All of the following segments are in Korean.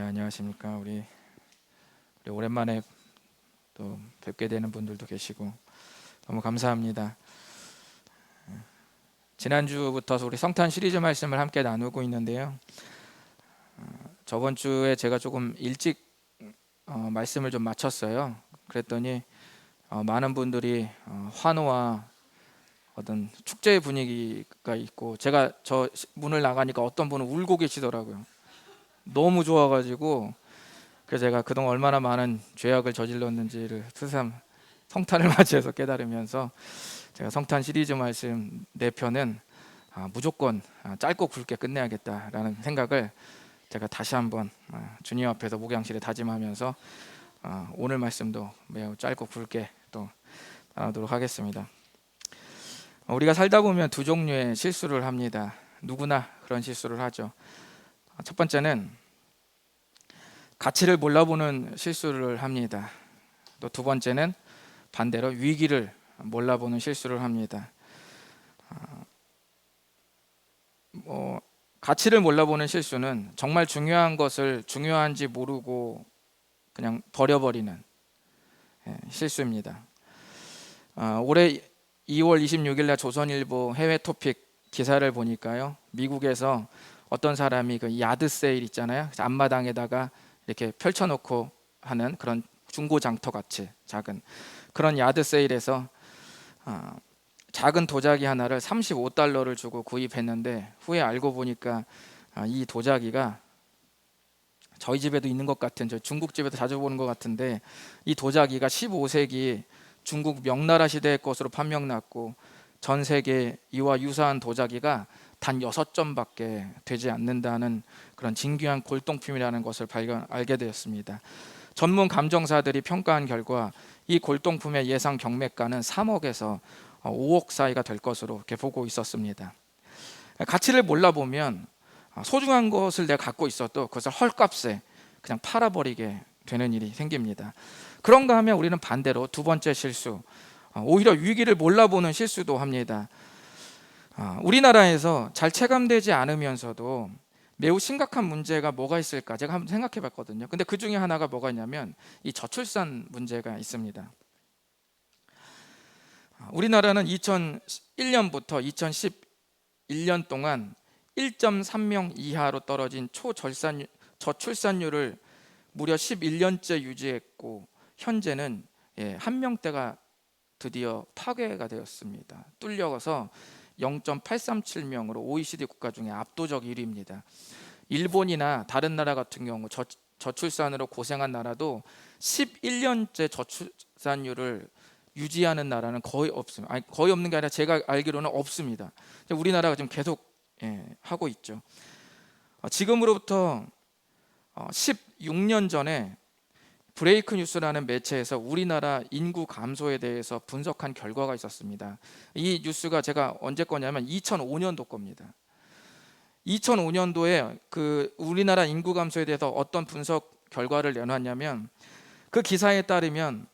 안녕하십니까. 우리 오랜만에 또 뵙게 되는 분들도 계시고 너무 감사합니다. 지난주부터 우리 성탄 시리즈 말씀을 함께 나누고 있는데요. 저번 주에 제가 조금 일찍 말씀을 좀 마쳤어요. 그랬더니 많은 분들이 환호와 어떤 축제의 분위기가 있고, 제가 저 문을 나가니까 어떤 분은 울고 계시더라고요. 너무 좋아가지고, 그래서 제가 그동안 얼마나 많은 죄악을 저질렀는지를 새삼 성탄을 맞이해서 깨달으면서, 제가 성탄 시리즈 말씀 4편은 무조건 짧고 굵게 끝내야겠다라는 생각을 제가 다시 한번 주님 앞에서 목양실에 다짐하면서 오늘 말씀도 매우 짧고 굵게 또 나누도록 하겠습니다. 우리가 살다 보면 두 종류의 실수를 합니다. 누구나 그런 실수를 하죠. 첫 번째는 가치를 몰라보는 실수를 합니다. 또 두 번째는 반대로 위기를 몰라보는 실수를 합니다. 가치를 몰라보는 실수는 정말 중요한 것을 중요한지 모르고 그냥 버려버리는 실수입니다. 올해 2월 26일 날 조선일보 해외 토픽 기사를 보니까요, 미국에서 어떤 사람이 그 야드 세일 있잖아요, 앞마당에다가 이렇게 펼쳐놓고 하는 그런 중고 장터 같이 작은 그런 야드 세일에서 작은 도자기 하나를 $35를 주고 구입했는데, 후에 알고 보니까 이 도자기가 저희 집에도 있는 것 같은, 저 중국집에도 자주 보는 것 같은데, 이 도자기가 15세기 중국 명나라 시대의 것으로 판명났고, 전 세계 이와 유사한 도자기가 단 6점밖에 되지 않는다는 그런 진귀한 골동품이라는 것을 알게 되었습니다. 전문 감정사들이 평가한 결과 이 골동품의 예상 경매가는 3억에서 5억 사이가 될 것으로 이렇게 보고 있었습니다. 가치를 몰라보면 소중한 것을 내가 갖고 있어도 그것을 헐값에 그냥 팔아버리게 되는 일이 생깁니다. 그런가 하면 우리는 반대로 두 번째 실수, 오히려 위기를 몰라보는 실수도 합니다. 우리나라에서 잘 체감되지 않으면서도 매우 심각한 문제가 뭐가 있을까 제가 한번 생각해 봤거든요. 근데 그 중에 하나가 뭐가 있냐면 이 저출산 문제가 있습니다. 우리나라는 2001년부터 2011년 동안 1.3명 이하로 떨어진 저출산율을 무려 11년째 유지했고, 현재는 1명대가 드디어 파괴가 되었습니다. 뚫려서 0.837명으로 OECD 국가 중에 압도적 1위입니다. 일본이나 다른 나라 같은 경우 저출산으로 고생한 나라도 11년째 저출산율을 유지하는 나라는 거의 없습니다. 아니, 거의 없는 게 아니라 제가 알기로는 없습니다. 우리나라가 지금 계속 하고 있죠. 지금으로부터 16년 전에 브레이크 뉴스라는 매체에서 우리나라 인구 감소에 대해서 분석한 결과가 있었습니다. 이 뉴스가 제가 언제 거냐면 2005년도 겁니다. 2005년도에 그 우리나라 인구 감소에 대해서 어떤 분석 결과를 내놨냐면, 그 기사에 따르면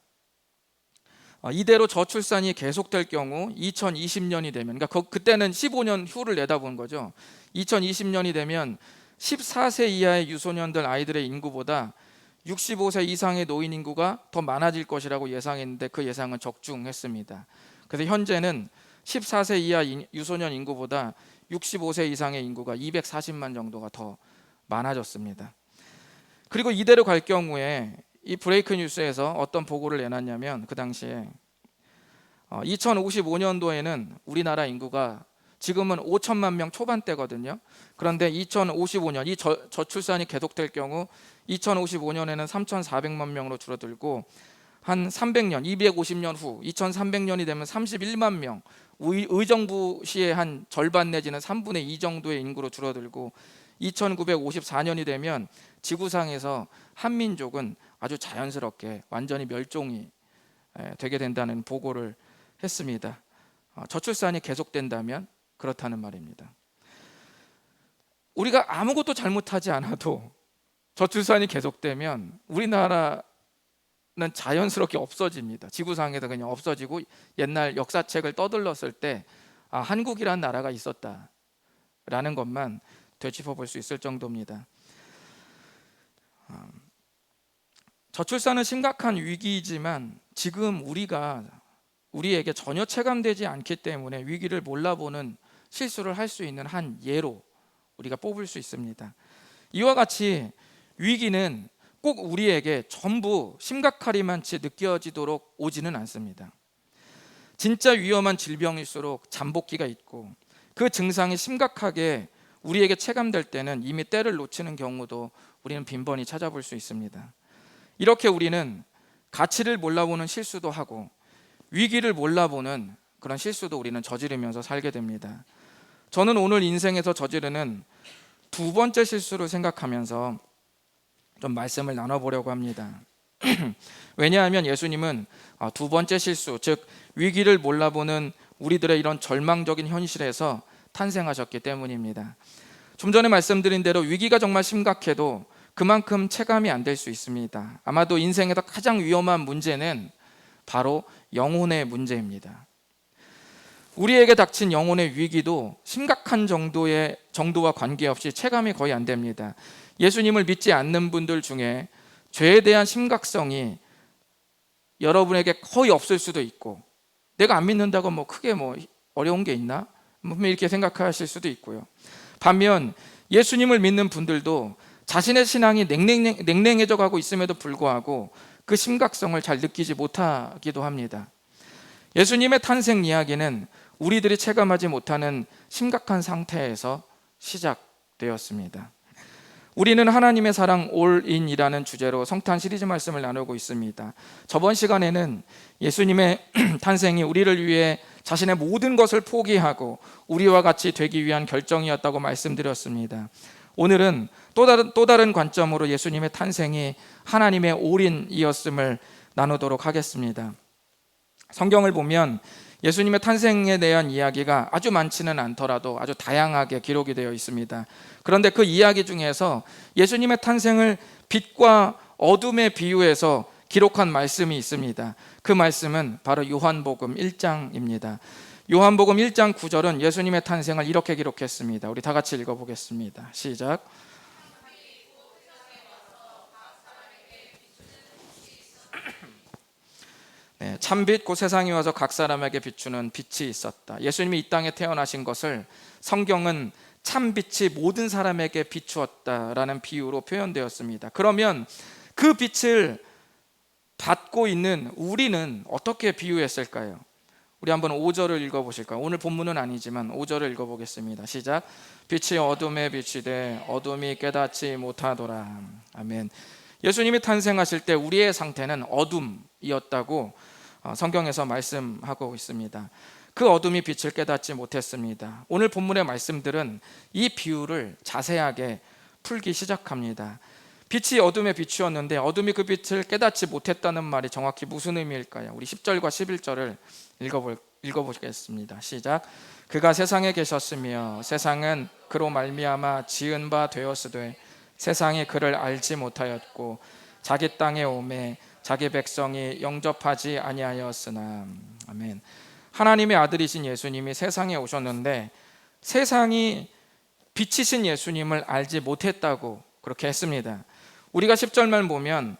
이대로 저출산이 계속될 경우 2020년이 되면, 그러니까 그때는 15년 후를 내다본 거죠. 2020년이 되면 14세 이하의 유소년들 아이들의 인구보다 65세 이상의 노인 인구가 더 많아질 것이라고 예상했는데, 그 예상은 적중했습니다. 그래서 현재는 14세 이하 유소년 인구보다 65세 이상의 인구가 240만 정도가 더 많아졌습니다. 그리고 이대로 갈 경우에 이 브레이크 뉴스에서 어떤 보고를 내놨냐면, 그 당시에 2055년도에는 우리나라 인구가 지금은 5천만 명 초반대거든요. 그런데 2055년 이 저출산이 계속될 경우 2055년에는 3,400만 명으로 줄어들고, 한 300년, 250년 후 2300년이 되면 31만 명, 의정부 시의 한 절반 내지는 3분의 2 정도의 인구로 줄어들고, 2954년이 되면 지구상에서 한민족은 아주 자연스럽게 완전히 멸종이 되게 된다는 보고를 했습니다. 저출산이 계속된다면 그렇다는 말입니다. 우리가 아무것도 잘못하지 않아도 저출산이 계속되면 우리나라는 자연스럽게 없어집니다. 지구상에서 그냥 없어지고, 옛날 역사책을 떠들렀을 때 한국이라는 나라가 있었다라는 것만 되짚어 볼 수 있을 정도입니다. 저출산은 심각한 위기이지만 지금 우리에게 전혀 체감되지 않기 때문에 위기를 몰라보는 실수를 할 수 있는 한 예로 우리가 뽑을 수 있습니다. 이와 같이 위기는 꼭 우리에게 전부 심각하리만치 느껴지도록 오지는 않습니다. 진짜 위험한 질병일수록 잠복기가 있고 그 증상이 심각하게 우리에게 체감될 때는 이미 때를 놓치는 경우도 우리는 빈번히 찾아볼 수 있습니다. 이렇게 우리는 가치를 몰라보는 실수도 하고 위기를 몰라보는 그런 실수도 우리는 저지르면서 살게 됩니다. 저는 오늘 인생에서 저지르는 두 번째 실수를 생각하면서 좀 말씀을 나눠보려고 합니다. 왜냐하면 예수님은 두 번째 실수, 즉 위기를 몰라보는 우리들의 이런 절망적인 현실에서 탄생하셨기 때문입니다. 좀 전에 말씀드린 대로 위기가 정말 심각해도 그만큼 체감이 안 될 수 있습니다. 아마도 인생에서 가장 위험한 문제는 바로 영혼의 문제입니다. 우리에게 닥친 영혼의 위기도 심각한 정도와 관계없이 체감이 거의 안 됩니다. 예수님을 믿지 않는 분들 중에 죄에 대한 심각성이 여러분에게 거의 없을 수도 있고, 내가 안 믿는다고 크게 어려운 게 있나? 이렇게 생각하실 수도 있고요. 반면 예수님을 믿는 분들도 자신의 신앙이 냉랭해져 가고 있음에도 불구하고 그 심각성을 잘 느끼지 못하기도 합니다. 예수님의 탄생 이야기는 우리들이 체감하지 못하는 심각한 상태에서 시작되었습니다. 우리는 하나님의 사랑 올인이라는 주제로 성탄 시리즈 말씀을 나누고 있습니다. 저번 시간에는 예수님의 탄생이 우리를 위해 자신의 모든 것을 포기하고 우리와 같이 되기 위한 결정이었다고 말씀드렸습니다. 오늘은 또 다른 관점으로 예수님의 탄생이 하나님의 올인이었음을 나누도록 하겠습니다. 성경을 보면 예수님의 탄생에 대한 이야기가 아주 많지는 않더라도 아주 다양하게 기록이 되어 있습니다. 그런데 그 이야기 중에서 예수님의 탄생을 빛과 어둠에 비유해서 기록한 말씀이 있습니다. 그 말씀은 바로 요한복음 1장입니다. 요한복음 1장 9절은 예수님의 탄생을 이렇게 기록했습니다. 우리 다 같이 읽어보겠습니다. 시작. 참빛 곧 세상에 와서 각 사람에게 비추는 빛이 있었다. 예수님이 이 땅에 태어나신 것을 성경은 참빛이 모든 사람에게 비추었다라는 비유로 표현되었습니다. 그러면 그 빛을 받고 있는 우리는 어떻게 비유했을까요? 우리 한번 5절을 읽어보실까요? 오늘 본문은 아니지만 5절을 읽어보겠습니다. 시작. 빛이 어둠에 비치되 어둠이 깨닫지 못하더라. 아멘. 예수님이 탄생하실 때 우리의 상태는 어둠이었다고 성경에서 말씀하고 있습니다. 그 어둠이 빛을 깨닫지 못했습니다. 오늘 본문의 말씀들은 이 비유를 자세하게 풀기 시작합니다. 빛이 어둠에 비추었는데 어둠이 그 빛을 깨닫지 못했다는 말이 정확히 무슨 의미일까요? 우리 10절과 11절을 읽어보겠습니다. 시작. 그가 세상에 계셨으며 세상은 그로 말미암아 지은 바 되었으되 세상이 그를 알지 못하였고 자기 땅에 오매 자기 백성이 영접하지 아니하였으나. 아멘. 하나님의 아들이신 예수님이 세상에 오셨는데 세상이 빛이신 예수님을 알지 못했다고 그렇게 했습니다. 우리가 10절만 보면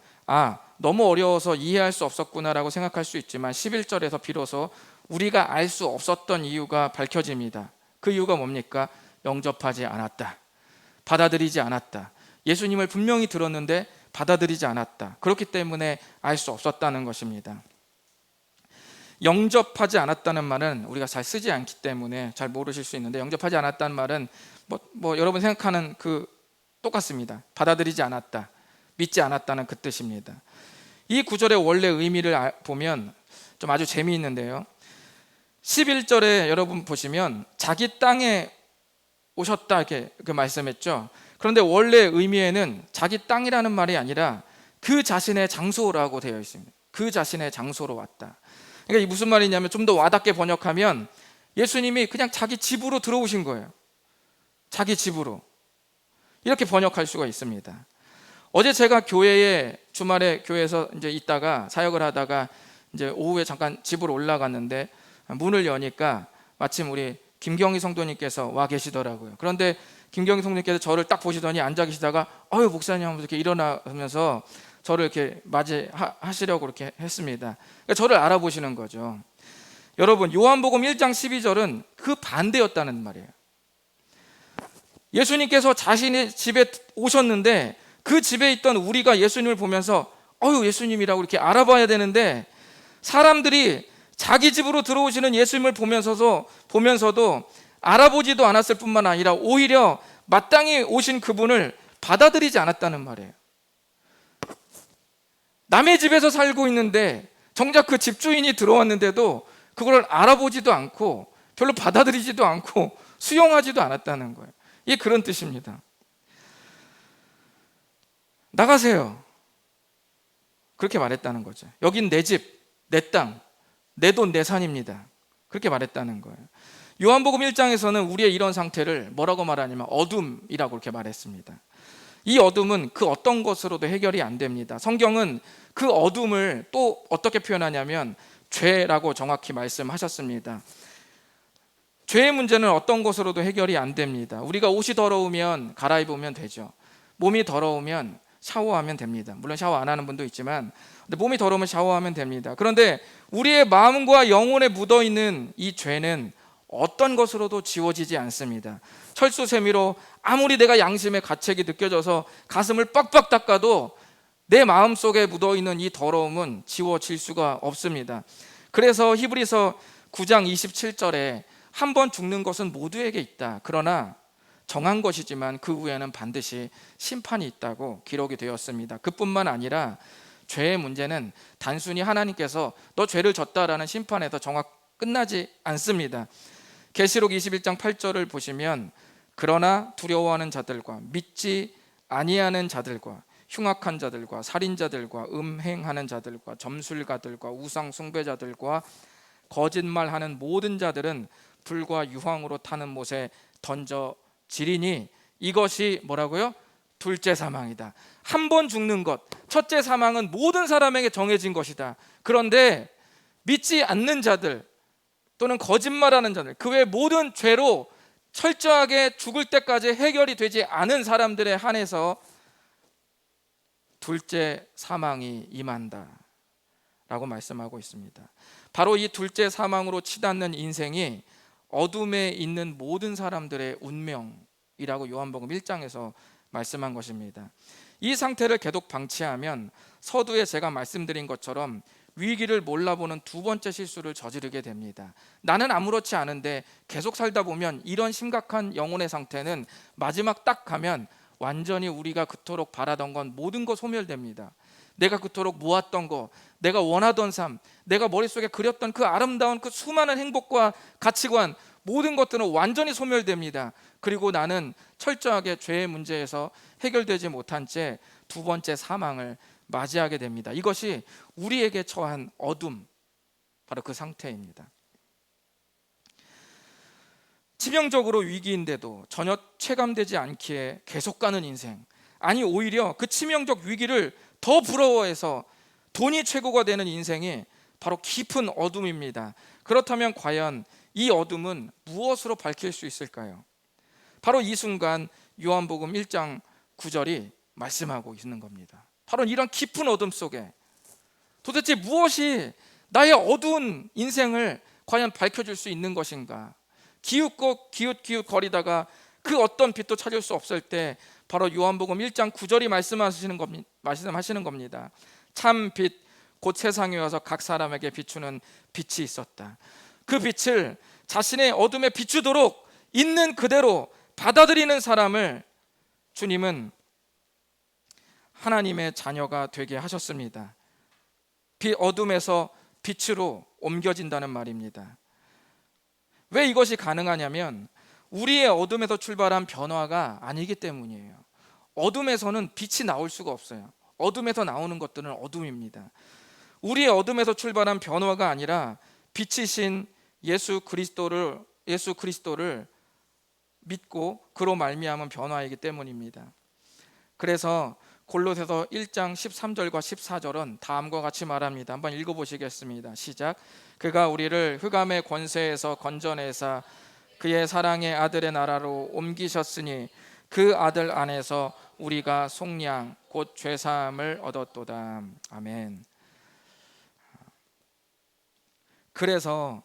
너무 어려워서 이해할 수 없었구나라고 생각할 수 있지만 11절에서 비로소 우리가 알 수 없었던 이유가 밝혀집니다. 그 이유가 뭡니까? 영접하지 않았다. 받아들이지 않았다. 예수님을 분명히 들었는데 받아들이지 않았다. 그렇기 때문에 알 수 없었다는 것입니다. 영접하지 않았다는 말은 우리가 잘 쓰지 않기 때문에 잘 모르실 수 있는데, 영접하지 않았다는 말은 여러분 생각하는 똑같습니다. 받아들이지 않았다, 믿지 않았다는 그 뜻입니다. 이 구절의 원래 의미를 보면 좀 아주 재미있는데요. 11절에 여러분 보시면 자기 땅에 오셨다 이렇게 말씀했죠. 그런데 원래 의미에는 자기 땅이라는 말이 아니라 그 자신의 장소라고 되어 있습니다. 그 자신의 장소로 왔다. 그러니까 이 무슨 말이냐면 좀 더 와닿게 번역하면 예수님이 그냥 자기 집으로 들어오신 거예요. 자기 집으로. 이렇게 번역할 수가 있습니다. 어제 제가 주말에 교회에서 이제 있다가 사역을 하다가 이제 오후에 잠깐 집으로 올라갔는데 문을 여니까 마침 우리 김경희 성도님께서 와 계시더라고요. 그런데 김경희 성도님께서 저를 딱 보시더니 앉아 계시다가 목사님 하면서 이렇게 일어나면서 저를 이렇게 맞이하시려고 이렇게 했습니다. 그러니까 저를 알아보시는 거죠. 여러분, 요한복음 1장 12절은 그 반대였다는 말이에요. 예수님께서 자신의 집에 오셨는데 그 집에 있던 우리가 예수님을 보면서 예수님이라고 이렇게 알아봐야 되는데, 사람들이 자기 집으로 들어오시는 예수님을 보면서도 알아보지도 않았을 뿐만 아니라 오히려 마땅히 오신 그분을 받아들이지 않았다는 말이에요. 남의 집에서 살고 있는데 정작 그 집주인이 들어왔는데도 그걸 알아보지도 않고 별로 받아들이지도 않고 수용하지도 않았다는 거예요. 이게 그런 뜻입니다. 나가세요, 그렇게 말했다는 거죠. 여긴 내 집, 내 땅, 내 돈, 내 산입니다. 그렇게 말했다는 거예요. 요한복음 1장에서는 우리의 이런 상태를 뭐라고 말하냐면 어둠이라고 그렇게 말했습니다. 이 어둠은 그 어떤 것으로도 해결이 안 됩니다. 성경은 그 어둠을 또 어떻게 표현하냐면 죄라고 정확히 말씀하셨습니다. 죄의 문제는 어떤 것으로도 해결이 안 됩니다. 우리가 옷이 더러우면 갈아입으면 되죠. 몸이 더러우면 샤워하면 됩니다. 물론 샤워 안 하는 분도 있지만, 근데 몸이 더러우면 샤워하면 됩니다. 그런데 우리의 마음과 영혼에 묻어있는 이 죄는 어떤 것으로도 지워지지 않습니다. 철수세미로 아무리 내가 양심의 가책이 느껴져서 가슴을 빡빡 닦아도 내 마음속에 묻어있는 이 더러움은 지워질 수가 없습니다. 그래서 히브리서 9장 27절에 한 번 죽는 것은 모두에게 있다, 그러나 정한 것이지만 그 후에는 반드시 심판이 있다고 기록이 되었습니다. 그뿐만 아니라 죄의 문제는 단순히 하나님께서 너 죄를 졌다라는 심판에서 끝나지 않습니다. 계시록 21장 8절을 보시면 그러나 두려워하는 자들과 믿지 아니하는 자들과 흉악한 자들과 살인자들과 음행하는 자들과 점술가들과 우상 숭배자들과 거짓말하는 모든 자들은 불과 유황으로 타는 못에 던져지리니 이것이 뭐라고요? 둘째 사망이다. 한 번 죽는 것, 첫째 사망은 모든 사람에게 정해진 것이다. 그런데 믿지 않는 자들 또는 거짓말하는 자들, 그 외 모든 죄로 철저하게 죽을 때까지 해결이 되지 않은 사람들에 한해서 둘째 사망이 임한다 라고 말씀하고 있습니다. 바로 이 둘째 사망으로 치닫는 인생이 어둠에 있는 모든 사람들의 운명이라고 요한복음 1장에서 말씀한 것입니다. 이 상태를 계속 방치하면 서두에 제가 말씀드린 것처럼 위기를 몰라보는 두 번째 실수를 저지르게 됩니다. 나는 아무렇지 않은데 계속 살다 보면 이런 심각한 영혼의 상태는 마지막 딱 가면 완전히 우리가 그토록 바라던 건 모든 거 소멸됩니다. 내가 그토록 모았던 거, 내가 원하던 삶, 내가 머릿속에 그렸던 그 아름다운 그 수많은 행복과 가치관, 모든 것들은 완전히 소멸됩니다. 그리고 나는 철저하게 죄의 문제에서 해결되지 못한 채 두 번째 사망을 맞이하게 됩니다. 이것이 우리에게 처한 어둠, 바로 그 상태입니다. 치명적으로 위기인데도 전혀 체감되지 않기에 계속 가는 인생, 아니 오히려 그 치명적 위기를 더 부러워해서 돈이 최고가 되는 인생이 바로 깊은 어둠입니다. 그렇다면 과연 이 어둠은 무엇으로 밝힐 수 있을까요? 바로 이 순간 요한복음 1장 9절이 말씀하고 있는 겁니다. 바로 이런 깊은 어둠 속에 도대체 무엇이 나의 어두운 인생을 과연 밝혀줄 수 있는 것인가? 기웃고 기웃기웃 거리다가 그 어떤 빛도 찾을 수 없을 때 바로 요한복음 1장 9절이 말씀하시는 겁니다. 참 빛 곧 세상에 와서 각 사람에게 비추는 빛이 있었다. 그 빛을 자신의 어둠에 비추도록 있는 그대로 받아들이는 사람을 주님은 하나님의 자녀가 되게 하셨습니다. 어둠에서 빛으로 옮겨진다는 말입니다. 왜 이것이 가능하냐면 우리의 어둠에서 출발한 변화가 아니기 때문이에요. 어둠에서는 빛이 나올 수가 없어요. 어둠에서 나오는 것들은 어둠입니다. 우리의 어둠에서 출발한 변화가 아니라 빛이신 예수 그리스도를 믿고 그로 말미암은 변화이기 때문입니다. 그래서 골로새서 1장 13절과 14절은 다음과 같이 말합니다. 한번 읽어보시겠습니다. 시작. 그가 우리를 흑암의 권세에서 건져내사 그의 사랑의 아들의 나라로 옮기셨으니 그 아들 안에서 우리가 속량 곧 죄사함을 얻었도다. 아멘. 그래서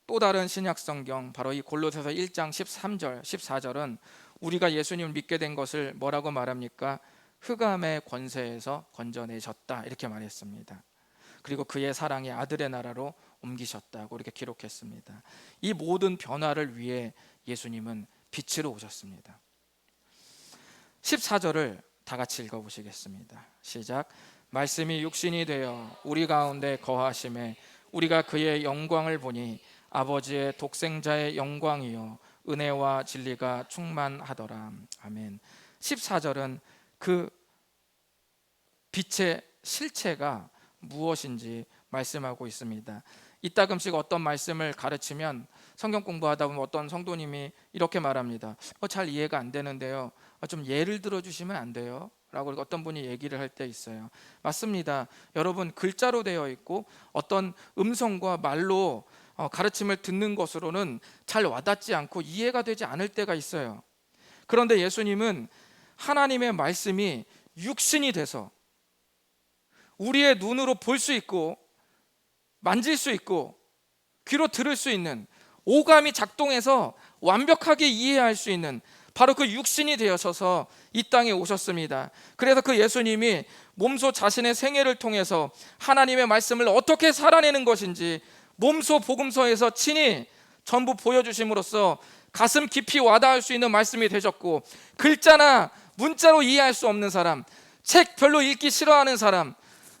또 다른 신약 성경, 바로 이 골로새서 1장 13절 14절은 우리가 예수님을 믿게 된 것을 뭐라고 말합니까? 흑암의 권세에서 건져내셨다, 이렇게 말했습니다. 그리고 그의 사랑이 아들의 나라로 옮기셨다고 이렇게 기록했습니다. 이 모든 변화를 위해 예수님은 빛으로 오셨습니다. 14절을 다 같이 읽어보시겠습니다. 시작. 말씀이 육신이 되어 우리 가운데 거하심에 우리가 그의 영광을 보니 아버지의 독생자의 영광이요 은혜와 진리가 충만하더라. 아멘. 14절은 그 빛의 실체가 무엇인지 말씀하고 있습니다. 이따금씩 어떤 말씀을 가르치면 성경 공부하다 보면 어떤 성도님이 이렇게 말합니다. 잘 이해가 안 되는데요, 좀 예를 들어 주시면 안 돼요? 라고 어떤 분이 얘기를 할 때 있어요. 맞습니다. 여러분, 글자로 되어 있고 어떤 음성과 말로 가르침을 듣는 것으로는 잘 와닿지 않고 이해가 되지 않을 때가 있어요. 그런데 예수님은 하나님의 말씀이 육신이 돼서 우리의 눈으로 볼 수 있고 만질 수 있고 귀로 들을 수 있는, 오감이 작동해서 완벽하게 이해할 수 있는 바로 그 육신이 되어서서 이 땅에 오셨습니다. 그래서 그 예수님이 몸소 자신의 생애를 통해서 하나님의 말씀을 어떻게 살아내는 것인지 몸소 복음서에서 친히 전부 보여주심으로써 가슴 깊이 와닿을 수 있는 말씀이 되셨고, 글자나 문자로 이해할 수 없는 사람, 책 별로 읽기 싫어하는 사람,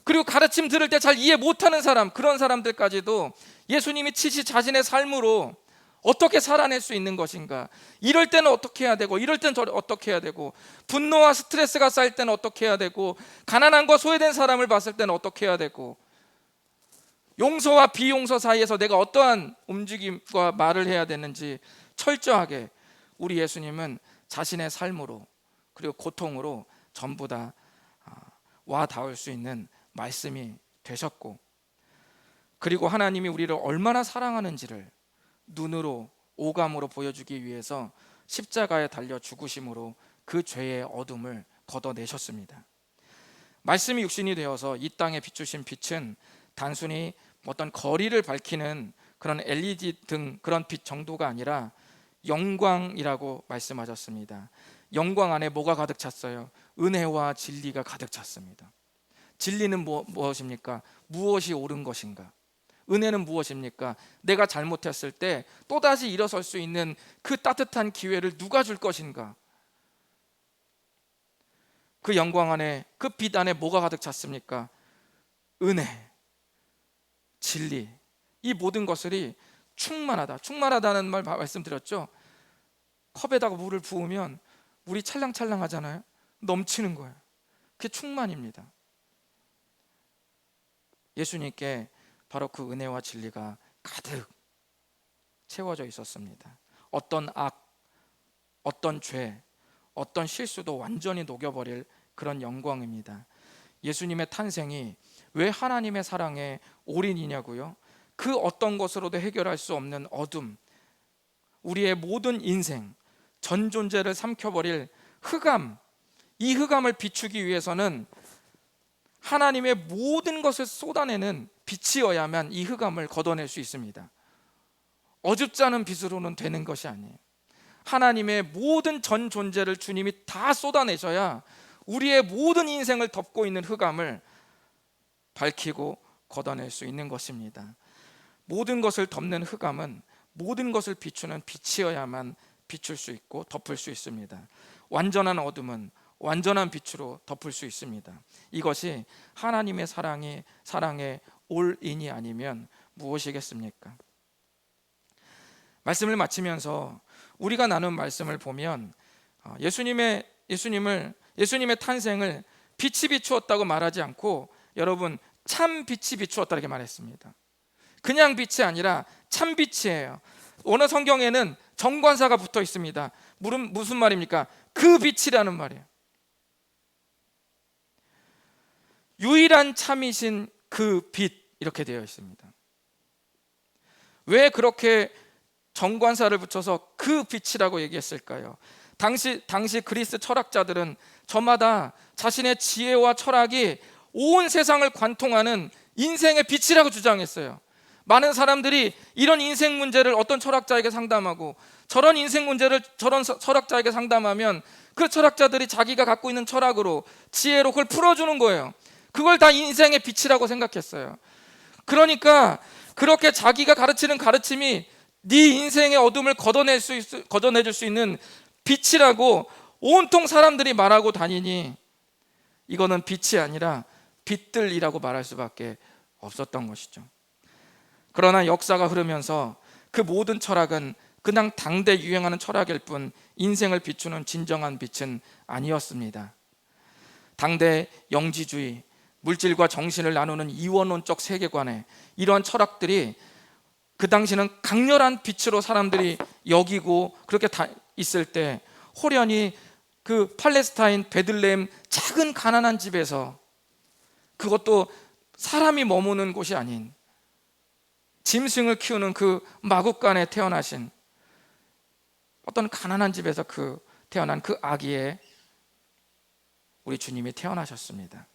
그리고 가르침 들을 때 잘 이해 못하는 사람, 그런 사람들까지도 예수님이 치시 자신의 삶으로 어떻게 살아낼 수 있는 것인가, 이럴 때는 어떻게 해야 되고 이럴 때는 어떻게 해야 되고, 분노와 스트레스가 쌓일 때는 어떻게 해야 되고, 가난함과 소외된 사람을 봤을 때는 어떻게 해야 되고, 용서와 비용서 사이에서 내가 어떠한 움직임과 말을 해야 되는지 철저하게 우리 예수님은 자신의 삶으로 그리고 고통으로 전부 다 와 닿을 수 있는 말씀이 되셨고, 그리고 하나님이 우리를 얼마나 사랑하는지를 눈으로 오감으로 보여주기 위해서 십자가에 달려 죽으심으로 그 죄의 어둠을 걷어내셨습니다. 말씀이 육신이 되어서 이 땅에 비추신 빛은 단순히 어떤 거리를 밝히는 그런 LED 등 그런 빛 정도가 아니라 영광이라고 말씀하셨습니다. 영광 안에 뭐가 가득 찼어요? 은혜와 진리가 가득 찼습니다. 진리는 무엇입니까? 무엇이 옳은 것인가? 은혜는 무엇입니까? 내가 잘못했을 때 또다시 일어설 수 있는 그 따뜻한 기회를 누가 줄 것인가? 그 영광 안에, 그 빛 안에 뭐가 가득 찼습니까? 은혜, 진리, 이 모든 것들이 충만하다. 충만하다는 말 말씀드렸죠. 컵에다가 물을 부으면 물이 찰랑찰랑 하잖아요. 넘치는 거예요. 그게 충만입니다. 예수님께 바로 그 은혜와 진리가 가득 채워져 있었습니다. 어떤 악, 어떤 죄, 어떤 실수도 완전히 녹여버릴 그런 영광입니다. 예수님의 탄생이 왜 하나님의 사랑에 올인이냐고요? 그 어떤 것으로도 해결할 수 없는 어둠, 우리의 모든 인생, 전 존재를 삼켜버릴 흑암, 이 흑암을 비추기 위해서는 하나님의 모든 것을 쏟아내는 빛이어야만 이 흑암을 걷어낼 수 있습니다. 어줍지 않은 빛으로는 되는 것이 아니에요. 하나님의 모든 전 존재를 주님이 다 쏟아내셔야 우리의 모든 인생을 덮고 있는 흑암을 밝히고 걷어낼 수 있는 것입니다. 모든 것을 덮는 흑암은 모든 것을 비추는 빛이어야만 비출 수 있고 덮을 수 있습니다. 완전한 어둠은 완전한 빛으로 덮을 수 있습니다. 이것이 하나님의 사랑의 올인이 아니면 무엇이겠습니까? 말씀을 마치면서 우리가 나눈 말씀을 보면 예수님의 탄생을 빛이 비추었다고 말하지 않고, 여러분, 참 빛이 비추었다 이렇게 말했습니다. 그냥 빛이 아니라 참 빛이에요. 어느 성경에는 정관사가 붙어 있습니다. 무슨 말입니까? 그 빛이라는 말이에요. 유일한 참이신 그 빛, 이렇게 되어 있습니다. 왜 그렇게 정관사를 붙여서 그 빛이라고 얘기했을까요? 당시 그리스 철학자들은 저마다 자신의 지혜와 철학이 온 세상을 관통하는 인생의 빛이라고 주장했어요. 많은 사람들이 이런 인생 문제를 어떤 철학자에게 상담하고 저런 인생 문제를 저런 철학자에게 상담하면 그 철학자들이 자기가 갖고 있는 철학으로 지혜로 그걸 풀어주는 거예요. 그걸 다 인생의 빛이라고 생각했어요. 그러니까 그렇게 자기가 가르치는 가르침이 네 인생의 어둠을 걷어내줄 수 있는 빛이라고 온통 사람들이 말하고 다니니 이거는 빛이 아니라 빛들이라고 말할 수밖에 없었던 것이죠. 그러나 역사가 흐르면서 그 모든 철학은 그냥 당대 유행하는 철학일 뿐 인생을 비추는 진정한 빛은 아니었습니다. 당대 영지주의, 물질과 정신을 나누는 이원론적 세계관에 이러한 철학들이 그 당시는 강렬한 빛으로 사람들이 여기고 그렇게 있을 때 호련히 그 팔레스타인 베들레헴 작은 가난한 집에서, 그것도 사람이 머무는 곳이 아닌 짐승을 키우는 그 마국간에 태어나신 어떤 가난한 집에서 태어난 그 아기에 우리 주님이 태어나셨습니다.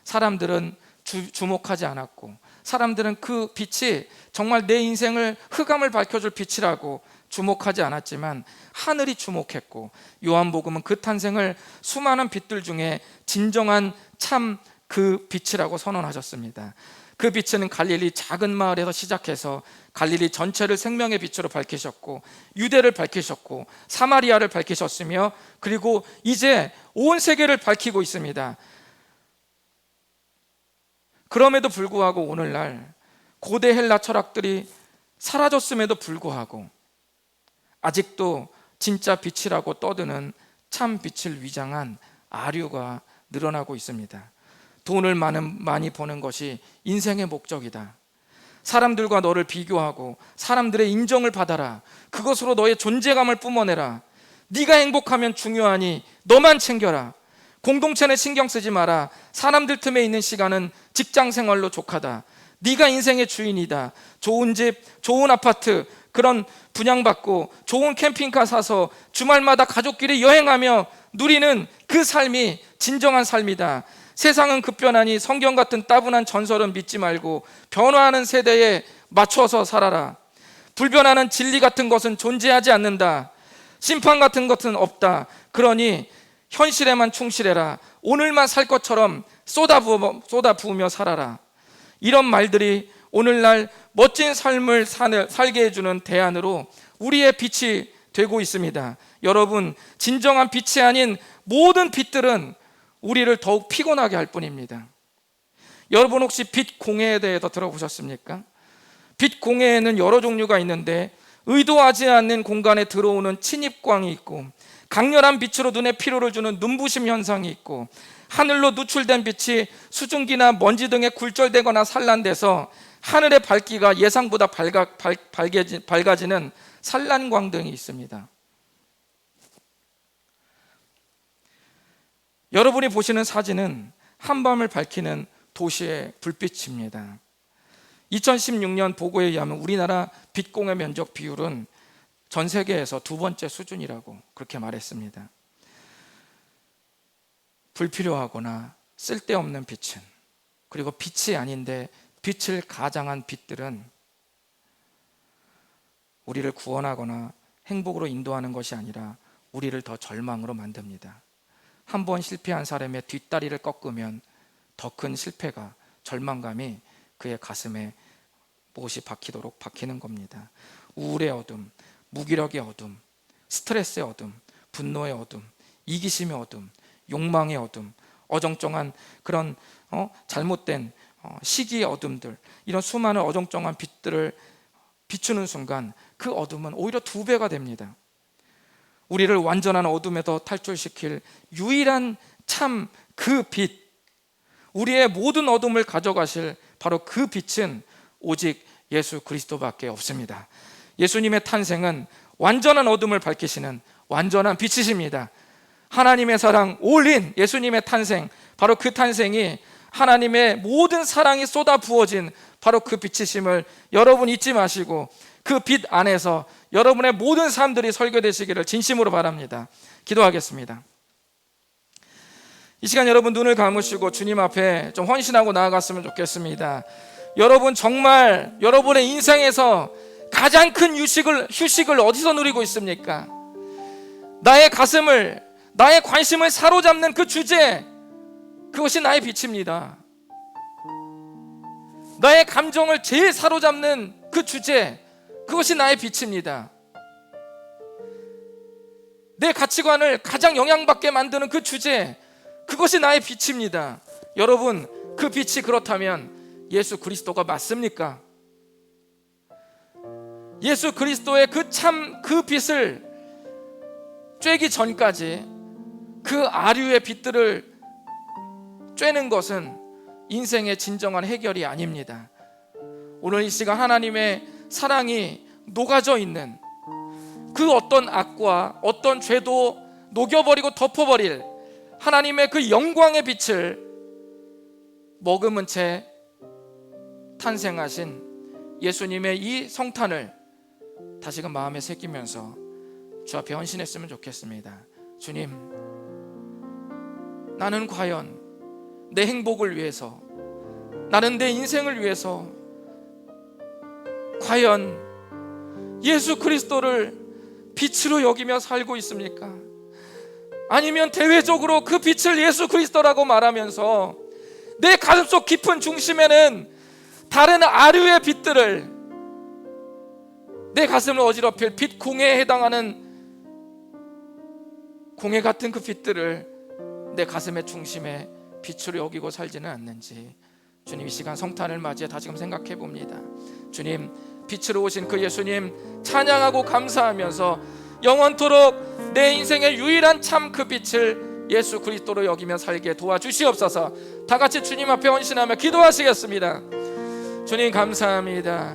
사람들은 주목하지 않았고, 사람들은 그 빛이 정말 내 인생을 흑암을 밝혀줄 빛이라고 주목하지 않았지만 하늘이 주목했고, 요한복음은 그 탄생을 수많은 빛들 중에 진정한 참 그 빛이라고 선언하셨습니다. 그 빛은 갈릴리 작은 마을에서 시작해서 갈릴리 전체를 생명의 빛으로 밝히셨고, 유대를 밝히셨고, 사마리아를 밝히셨으며, 그리고 이제 온 세계를 밝히고 있습니다. 그럼에도 불구하고 오늘날 고대 헬라 철학들이 사라졌음에도 불구하고 아직도 진짜 빛이라고 떠드는 참 빛을 위장한 아류가 늘어나고 있습니다. 돈을 많이 버는 것이 인생의 목적이다. 사람들과 너를 비교하고 사람들의 인정을 받아라. 그것으로 너의 존재감을 뿜어내라. 네가 행복하면 중요하니 너만 챙겨라. 공동체는 신경 쓰지 마라. 사람들 틈에 있는 시간은 직장 생활로 족하다. 네가 인생의 주인이다. 좋은 집, 좋은 아파트 그런 분양받고 좋은 캠핑카 사서 주말마다 가족끼리 여행하며 누리는 그 삶이 진정한 삶이다. 세상은 급변하니 성경 같은 따분한 전설은 믿지 말고 변화하는 세대에 맞춰서 살아라. 불변하는 진리 같은 것은 존재하지 않는다. 심판 같은 것은 없다. 그러니 현실에만 충실해라. 오늘만 살 것처럼 쏟아부으며 살아라. 이런 말들이 오늘날 멋진 삶을 살게 해주는 대안으로 우리의 빛이 되고 있습니다. 여러분, 진정한 빛이 아닌 모든 빛들은 우리를 더욱 피곤하게 할 뿐입니다. 여러분 혹시 빛 공해에 대해서 들어보셨습니까? 빛 공해에는 여러 종류가 있는데 의도하지 않는 공간에 들어오는 침입광이 있고, 강렬한 빛으로 눈에 피로를 주는 눈부심 현상이 있고, 하늘로 누출된 빛이 수증기나 먼지 등에 굴절되거나 산란돼서 하늘의 밝기가 예상보다 밝아지는 산란광 등이 있습니다. 여러분이 보시는 사진은 한밤을 밝히는 도시의 불빛입니다. 2016년 보고에 의하면 우리나라 빛공해 면적 비율은 전 세계에서 두 번째 수준이라고 그렇게 말했습니다. 불필요하거나 쓸데없는 빛은, 그리고 빛이 아닌데 빛을 가장한 빛들은 우리를 구원하거나 행복으로 인도하는 것이 아니라 우리를 더 절망으로 만듭니다. 한번 실패한 사람의 뒷다리를 꺾으면 더 큰 실패가, 절망감이 그의 가슴에 못이 박히도록 박히는 겁니다. 우울의 어둠, 무기력의 어둠, 스트레스의 어둠, 분노의 어둠, 이기심의 어둠, 욕망의 어둠, 어정쩡한 그런 잘못된 시기의 어둠들, 이런 수많은 어정쩡한 빛들을 비추는 순간 그 어둠은 오히려 2배가 됩니다. 우리를 완전한 어둠에서 탈출시킬 유일한 참 그 빛, 우리의 모든 어둠을 가져가실 바로 그 빛은 오직 예수 그리스도밖에 없습니다. 예수님의 탄생은 완전한 어둠을 밝히시는 완전한 빛이십니다. 하나님의 사랑 올인 예수님의 탄생, 바로 그 탄생이 하나님의 모든 사랑이 쏟아 부어진 바로 그 빛이심을 여러분 잊지 마시고 그 빛 안에서 여러분의 모든 삶들이 설계되시기를 진심으로 바랍니다. 기도하겠습니다. 이 시간 여러분 눈을 감으시고 주님 앞에 좀 헌신하고 나아갔으면 좋겠습니다. 여러분 정말 여러분의 인생에서 가장 큰 휴식을 어디서 누리고 있습니까? 나의 가슴을, 나의 관심을 사로잡는 그 주제, 그것이 나의 빛입니다. 나의 감정을 제일 사로잡는 그 주제, 그것이 나의 빛입니다. 내 가치관을 가장 영향받게 만드는 그 주제, 그것이 나의 빛입니다. 여러분, 그 빛이 그렇다면 예수 그리스도가 맞습니까? 예수 그리스도의 그 빛을 쬐기 전까지 그 아류의 빛들을 쬐는 것은 인생의 진정한 해결이 아닙니다. 오늘 이 시간 하나님의 사랑이 녹아져 있는 그 어떤 악과 어떤 죄도 녹여버리고 덮어버릴 하나님의 그 영광의 빛을 머금은 채 탄생하신 예수님의 이 성탄을 다시금 마음에 새기면서 주 앞에 헌신했으면 좋겠습니다. 주님, 나는 과연 내 행복을 위해서, 나는 내 인생을 위해서 과연 예수 그리스도를 빛으로 여기며 살고 있습니까? 아니면 대외적으로 그 빛을 예수 그리스도라고 말하면서 내 가슴속 깊은 중심에는 다른 아류의 빛들을, 내 가슴을 어지럽힐 빛 공해에 해당하는 공해 같은 그 빛들을 내 가슴의 중심에 빛으로 여기고 살지는 않는지 주님 이 시간 성탄을 맞이해 다시금 생각해 봅니다. 주님, 빛으로 오신 그 예수님 찬양하고 감사하면서 영원토록 내 인생의 유일한 참 그 빛을 예수 그리스도로 여기며 살게 도와주시옵소서. 다 같이 주님 앞에 헌신하며 기도하시겠습니다. 주님 감사합니다.